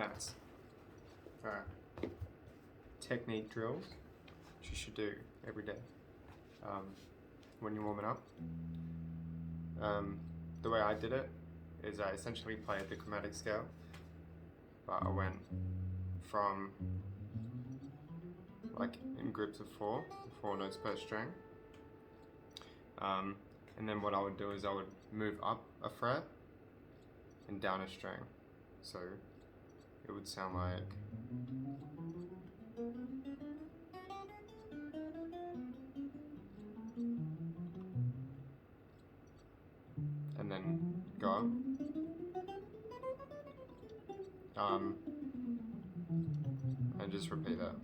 that's technique drills, which you should do every day when you're warming up. The way I did it is I essentially played the chromatic scale, but I went from like in groups of four notes per string. And then what I would do is I would move up a fret and down a string. So it would sound like and then go up. And just repeat that.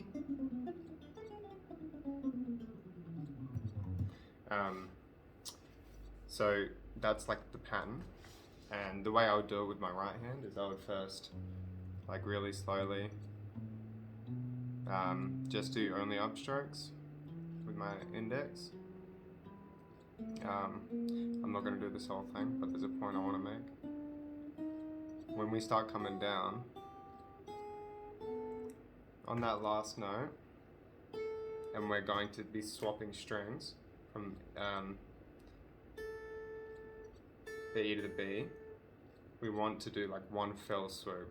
So that's like the pattern, and the way I would do it with my right hand is I would first, like really slowly, just do only upstrokes with my index. I'm not going to do this whole thing, but there's a point I want to make. When we start coming down, on that last note, and we're going to be swapping strings from the E to the B, we want to do like one fell swoop.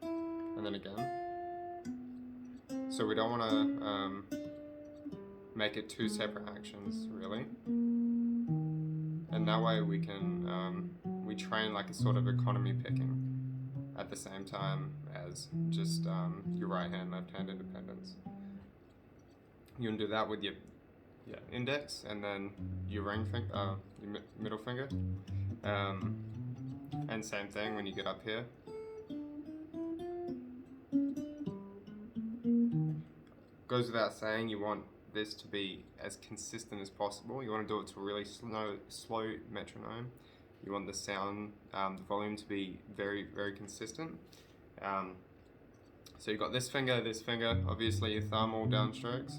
And then again. So we don't want to make it two separate actions, really. And that way we can, we train like a sort of economy picking at the same time as just your right hand, left hand independence. You can do that with your index and then your ring finger, your middle finger. And same thing when you get up here. Goes without saying, you want this to be as consistent as possible. You want to do it to a really slow metronome. You want the sound, the volume to be very, very consistent. So you've got this finger, obviously your thumb, all downstrokes.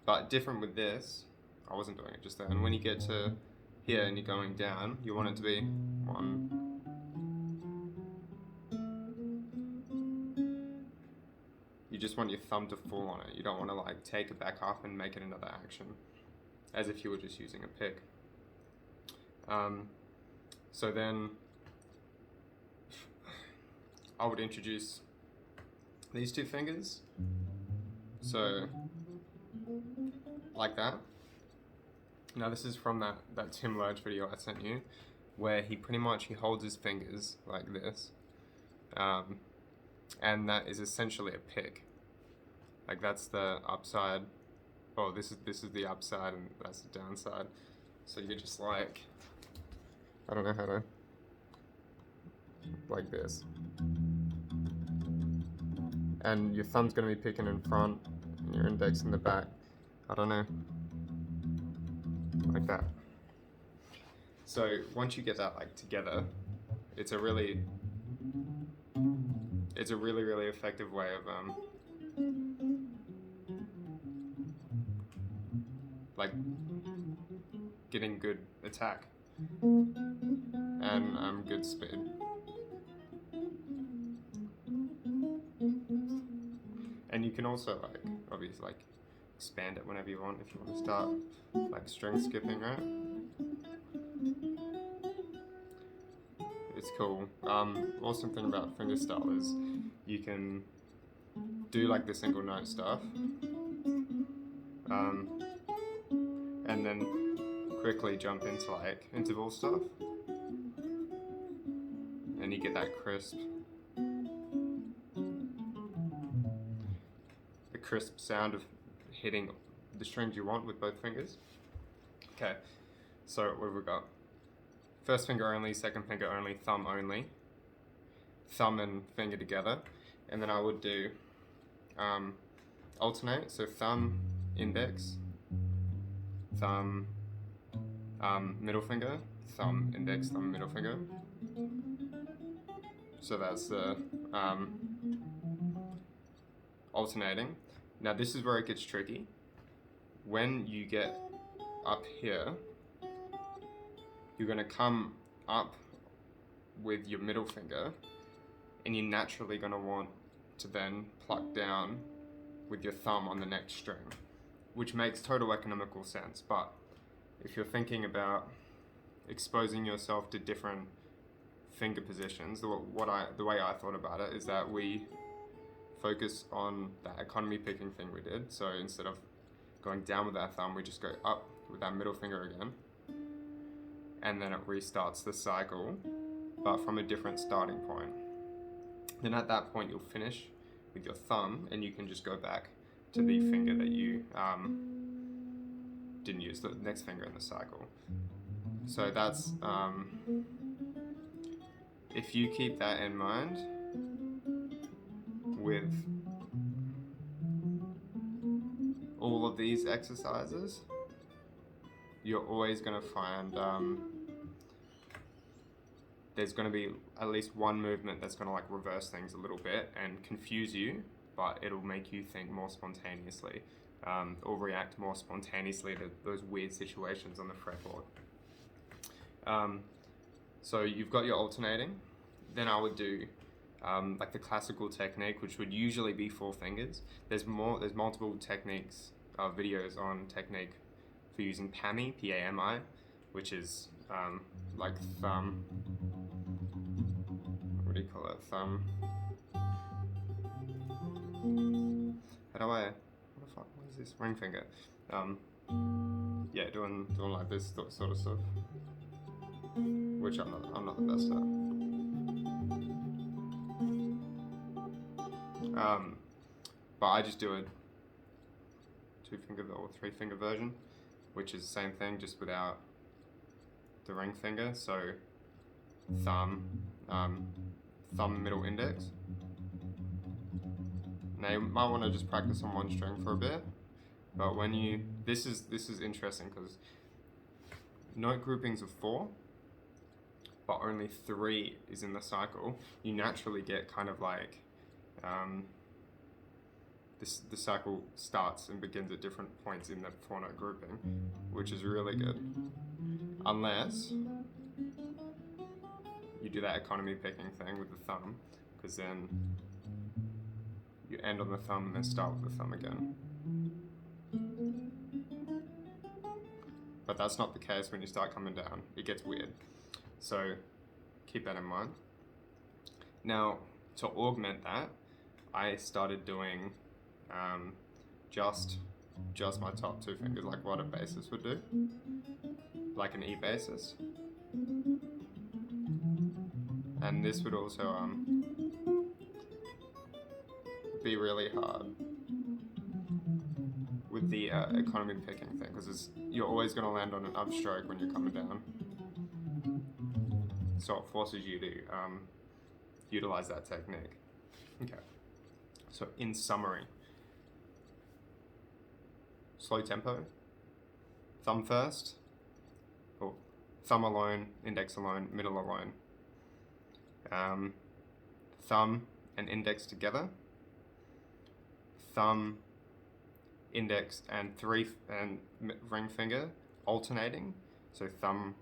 But different with this, I wasn't doing it just then. When you get to here and you're going down, you want it to be one. You just want your thumb to fall on it. You don't want to like take it back up and make it another action, as if you were just using a pick. So then I would introduce these two fingers. So like that. Now this is from that Tim Lurch video I sent you, where he holds his fingers like this, and that is essentially a pick. Like that's the upside. Oh, this is the upside and that's the downside. So you're just like, I don't know how to, like this. And your thumb's gonna be picking in front and your index in the back. I don't know, like that. So once you get that like together, it's a really effective way of like getting good attack and good speed. And you can also like obviously like expand it whenever you want if you want to start like string skipping, right? It's cool. Awesome thing about fingerstyle is you can do like the single note stuff, and then quickly jump into like interval stuff, and you get that crisp sound of hitting the strings you want with both fingers. Okay, so what have we got? First finger only, second finger only, thumb only, thumb and finger together, and then I would do alternate, so thumb, index, thumb, middle finger, thumb, index, thumb, middle finger. So that's the alternating. Now this is where it gets tricky. When you get up here, you're going to come up with your middle finger, and you're naturally going to want to then pluck down with your thumb on the next string, which makes total economical sense. But if you're thinking about exposing yourself to different finger positions, the way I thought about it is that we focus on that economy picking thing we did. So instead of going down with our thumb, we just go up with our middle finger again, and then it restarts the cycle, but from a different starting point. Then at that point you'll finish with your thumb, and you can just go back to the finger that you didn't use, the next finger in the cycle. So that's, if you keep that in mind with all of these exercises, you're always going to find there's going to be at least one movement that's going to like reverse things a little bit and confuse you, but it'll make you think more spontaneously, or react more spontaneously to those weird situations on the fretboard. So you've got your alternating. Then I would do like the classical technique, which would usually be 4 fingers. There's multiple techniques, videos on technique for using PAMI, P-A-M-I, which is like thumb. What do you call it? Thumb. What is this? Ring finger. Yeah, doing like this sort of stuff, which I'm not the best at. But I just do a 2-finger or 3-finger version, which is the same thing, just without the ring finger. So thumb, middle, index. Now you might want to just practice on one string for a bit, but when you, this is interesting because note groupings of 4, but only 3 is in the cycle. You naturally get kind of like the cycle starts and begins at different points in the 4-note grouping, which is really good. Unless you do that economy picking thing with the thumb, because then you end on the thumb and then start with the thumb again. But that's not the case when you start coming down. It gets weird. So keep that in mind. Now, to augment that, I started doing just my top 2 fingers, like what a bassist would do, like an E bassist. And this would also be really hard with the economy picking thing, because you're always going to land on an upstroke when you're coming down. So it forces you to utilize that technique. Okay. So in summary, slow tempo, thumb first, or thumb alone, index alone, middle alone. Thumb and index together. Thumb, index, and ring finger alternating. So thumb,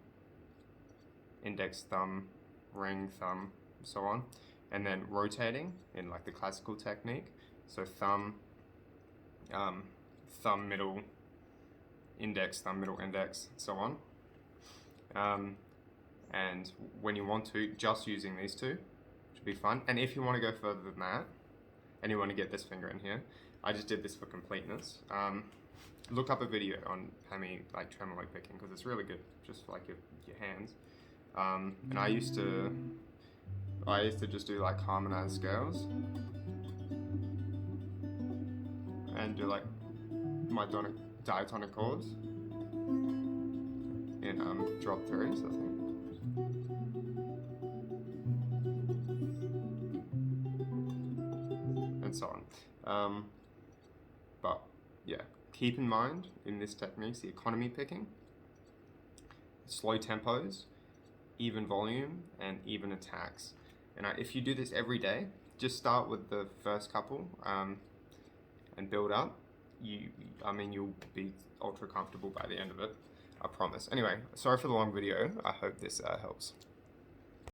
index, thumb, ring, thumb, so on. And then rotating in like the classical technique. So thumb, thumb, middle, index, thumb, middle, index, so on. And when you want to, just using these 2 should be fun. And if you want to go further than that, and you want to get this finger in here, I just did this for completeness. Look up a video on PAMI, like tremolo picking, because it's really good, just for like your hands. And I used to just do like harmonized scales and do like my diatonic chords in drop 3s, I think. And so on. But yeah, keep in mind in this technique the economy picking, slow tempos, even volume, and even attacks. And if you do this every day, just start with the first couple and build up. You'll be ultra comfortable by the end of it, I promise. Anyway, sorry for the long video. I hope this helps.